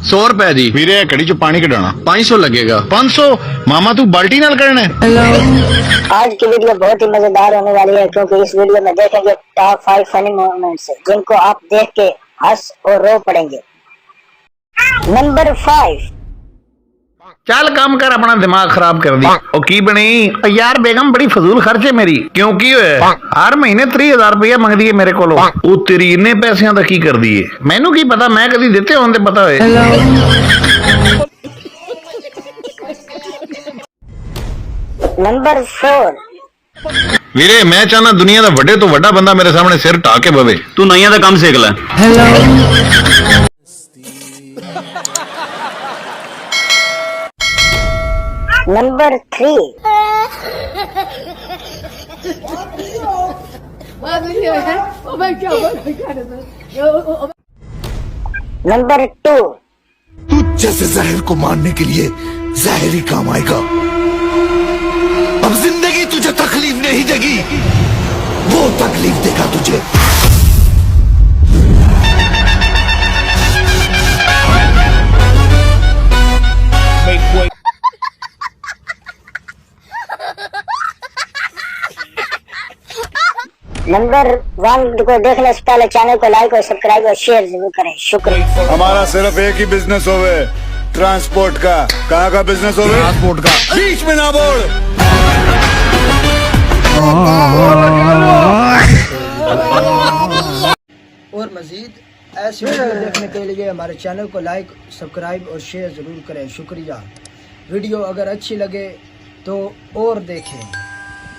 100 रुपए दी। ਵੀਰੇ ਘੜੀ ਚ ਪਾਣੀ ਕਢਾਣਾ 500 लगेगा। 500 ਮਾਮਾ ਤੂੰ ਬਾਲਟੀ ਨਾਲ ਕਰਨਾ ਹੈ? आज की वीडियो बहुत ही मजेदार होने वाली है क्योंकि इस वीडियो में देखेंगे टॉप 5 फनी मोमेंट्स जिनको आप देख के हंस और रो पड़ेंगे। नंबर 5। ਚੱਲ ਕੰਮ ਕਰ, ਆਪਣਾ ਦਿਮਾਗ ਖਰਾਬ ਕਰ ਦੀ। ਉਹ ਕੀ ਬਣੀ? ਯਾਰ ਬੇਗਮ ਬੜੀ ਫਜ਼ੂਲ ਖਰਚੇ ਮੇਰੀ। ਕਿਉਂ ਕੀ ਹੋਇਆ? ਹਰ ਮਹੀਨੇ 30,000 ਰੁਪਇਆ ਮੰਗਦੀ ਏ ਮੇਰੇ ਕੋਲੋਂ। ਉਹ ਤੇਰੀ ਇੰਨੇ ਪੈਸਿਆਂ ਦਾ ਕੀ ਕਰਦੀ ਏ? ਮੈਨੂੰ ਕੀ ਪਤਾ, ਮੈਂ ਕਦੀ ਦਿੱਤੇ ਹੋਣ ਤੇ ਪਤਾ ਹੋਏ। नंबर 4। ਵੀਰੇ ਮੈਂ ਚਾਹਨਾ ਦੁਨੀਆ ਦਾ ਵੱਡੇ ਤੋਂ ਵੱਡਾ ਬੰਦਾ ਮੇਰੇ ਸਾਹਮਣੇ ਸਿਰ ਢਾ ਕੇ ਬਵੇ। ਤੂੰ ਨਈਆਂ ਦਾ ਕੰਮ ਸਿੱਖ ਲੈ। नंबर 3। नंबर 2। तू जैसे जहर को मारने के लिए जहर ही काम आएगा। अब जिंदगी तुझे तकलीफ नहीं देगी, वो तकलीफ देगा तुझे। नंबर 1 को देखने से पहले चैनल को लाइक और सब्सक्राइब और शेयर जरूर करें। शुक्रिया। हमारा सिर्फ एक ही बिजनेस होवे, ट्रांसपोर्ट का। कहाँ का बिजनेस होवे? ट्रांसपोर्ट का। बीच में ना बोल। और मजीद ऐसी वीडियो देखने के लिए हमारे चैनल को लाइक, सब्सक्राइब और शेयर ज़रूर करें। शुक्रिया। वीडियो अगर अच्छी लगे तो और देखें।